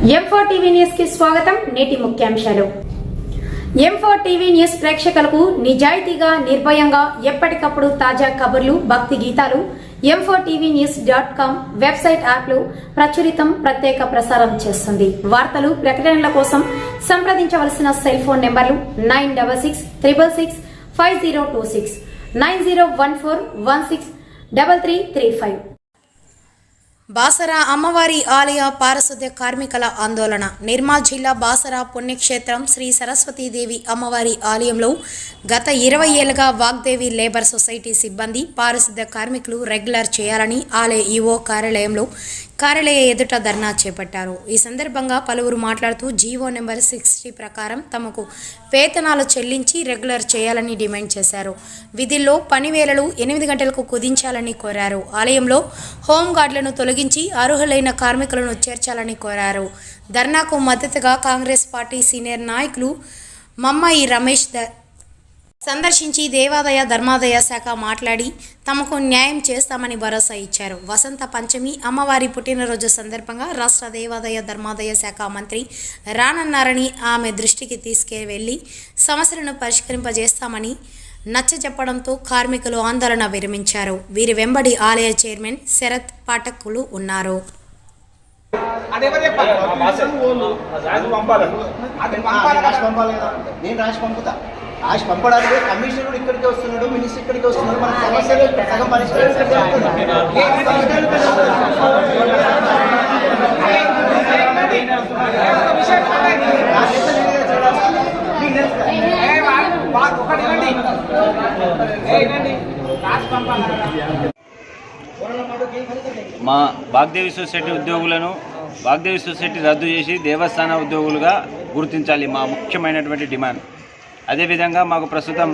M4 TV news కి స్వాగతం. నేటి ముఖ్యాంశాలు. M4 టీవీ న్యూస్ ప్రేక్షకులకు నిజాయితీగా, నిర్భయంగా ఎప్పటికప్పుడు తాజా కబుర్లు, భక్తి గీతాలు m4tvnews.com వెబ్సైట్ యాప్లు ప్రచురితం, ప్రత్యేక ప్రసారం చేస్తుంది. వార్తలు, ప్రకటనల కోసం సంప్రదించవలసిన సెల్ ఫోన్ నెంబర్లు 9666665026 9014163335. బాసర అమ్మవారి ఆలయ పారిశుద్ధ్య కార్మికుల ఆందోళన. నిర్మల్ జిల్లా బాసర పుణ్యక్షేత్రం శ్రీ సరస్వతీదేవి అమ్మవారి ఆలయంలో గత 20 ఏళ్లుగా వాగ్దేవి లేబర్ సొసైటీ సిబ్బంది పారిశుద్ధ్య కార్మికులు రెగ్యులర్ చేయాలని ఆలయ ఈవో కార్యాలయ ఎదుట ధర్నా చేపట్టారు. ఈ సందర్భంగా పలువురు మాట్లాడుతూ జీవో నెంబర్ 60 ప్రకారం తమకు వేతనాలు చెల్లించి రెగ్యులర్ చేయాలని డిమాండ్ చేశారు. విధుల్లో పని వేళలు 8 గంటలకు కుదించాలని కోరారు. ఆలయంలో హోంగార్డులను తొలగించి అర్హులైన కార్మికులను చేర్చాలని కోరారు. ధర్నాకు మద్దతుగా కాంగ్రెస్ పార్టీ సీనియర్ నాయకులు మమ్మాయి రమేష్ సందర్శించి దేవాదాయ ధర్మాదాయ శాఖ మాట్లాడి తమకు న్యాయం చేస్తామని భరోసా ఇచ్చారు. వసంత పంచమి అమ్మవారి పుట్టినరోజు సందర్భంగా రాష్ట్ర దేవాదాయ ధర్మాదాయ శాఖ మంత్రి రానన్నారని ఆమె దృష్టికి తీసుకువెళ్లి సమస్యలను పరిష్కరింపజేస్తామని నచ్చజెప్పడంతో కార్మికులు ఆందోళన విరమించారు. వీరి వెంబడి ఆలయ చైర్మన్ శరత్ పాఠకులు ఉన్నారు. రాసి పంపడానికి కమిషనర్ కూడా ఇక్కడికి వస్తున్నాడు, మినిస్టర్ ఇక్కడికి వస్తున్నాడు. మన సమస్యలు సగం మా వాగ్దేవి సొసైటీ ఉద్యోగులను వాగ్దేవి సొసైటీ రద్దు చేసి దేవస్థాన ఉద్యోగులుగా గుర్తించాలి మా ముఖ్యమైనటువంటి డిమాండ్. అదేవిధంగా మాకు ప్రస్తుతం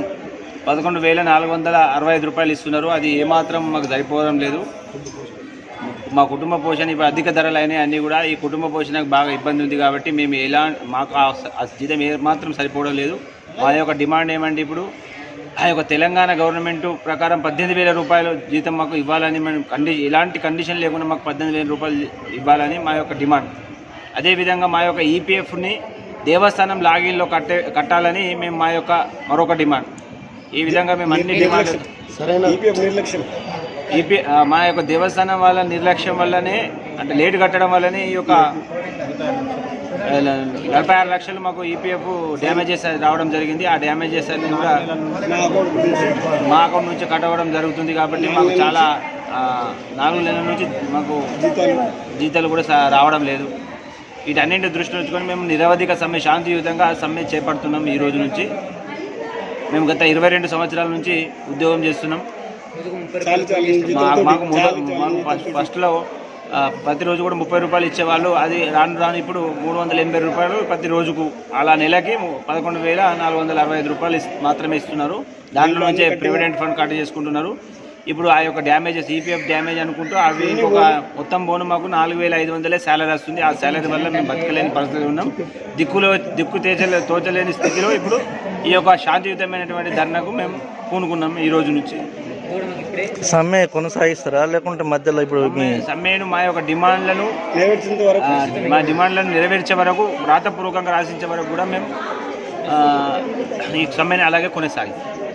11,465 రూపాయలు ఇస్తున్నారు. అది ఏమాత్రం మాకు సరిపోవడం లేదు. మా కుటుంబ పోషణ ఇప్పుడు అధిక ధరలు అయినాయి అన్నీ కూడా. ఈ కుటుంబ పోషణకు బాగా ఇబ్బంది ఉంది కాబట్టి మేము మాకు ఆ జీతం ఏమాత్రం సరిపోవడం లేదు. మా యొక్క డిమాండ్ ఏమంటే ఇప్పుడు ఆ యొక్క తెలంగాణ గవర్నమెంట్ ప్రకారం 18,000 రూపాయలు జీతం మాకు ఇవ్వాలని, మేము ఎలాంటి కండిషన్ లేకుండా మాకు 18,000 రూపాయలు ఇవ్వాలని మా యొక్క డిమాండ్. అదేవిధంగా మా యొక్క ఈపీఎఫ్ని దేవస్థానం లాగిన్లో కట్టాలని మేము మా యొక్క మరొక డిమాండ్. ఈ విధంగా మేము అన్ని డిమాండ్ మా యొక్క దేవస్థానం వాళ్ళ నిర్లక్ష్యం వల్లనే, అంటే లేటు కట్టడం వల్లనే ఈ యొక్క 46 లక్షలు మాకు ఈపీఎఫ్ డ్యామేజెస్ రావడం జరిగింది. ఆ డ్యామేజెస్ అన్ని కూడా మా అకౌంట్ నుంచి కట్టవడం జరుగుతుంది. కాబట్టి మాకు చాలా 4 నెలల నుంచి మాకు జీతాలు కూడా రావడం లేదు. వీటన్నింటి దృష్టిలో ఉంచుకొని మేము నిరవధిక సమ్మె, శాంతియుతంగా సమ్మె చేపడుతున్నాం. ఈ రోజు నుంచి మేము గత 22 సంవత్సరాల నుంచి ఉద్యోగం చేస్తున్నాం. మాకు ఫస్ట్లో ప్రతిరోజు కూడా 30 రూపాయలు ఇచ్చేవాళ్ళు. అది రాను ఇప్పుడు 380 రూపాయలు ప్రతి రోజుకు, అలా నెలకి 11,465 రూపాయలు మాత్రమే ఇస్తున్నారు. దాంట్లో నుంచే ప్రివిడెంట్ ఫండ్ కట్ చేసుకుంటున్నారు. ఇప్పుడు ఆ యొక్క డ్యామేజెస్, ఈపీఎఫ్ డ్యామేజ్ అనుకుంటూ అవి ఇంకొక మొత్తం పోను మాకు 4,500 శాలరీ వస్తుంది. ఆ శాలరీ వల్ల మేము బతకలేని పరిస్థితిలో ఉన్నాం. తోచలేని స్థితిలో ఇప్పుడు ఈ యొక్క శాంతియుతమైనటువంటి ధర్నాకు మేము పూనుకున్నాం. ఈ రోజు నుంచి సమ్మె కొనసాగిస్తారా లేకుంటే మధ్యలో ఇప్పుడు సమ్మెను మా యొక్క డిమాండ్లను నెరవేర్చే వరకు, వ్రాతపూర్వకంగా రాసించే వరకు కూడా మేము ఈ సమ్మెని అలాగే కొనసాగిస్తాం.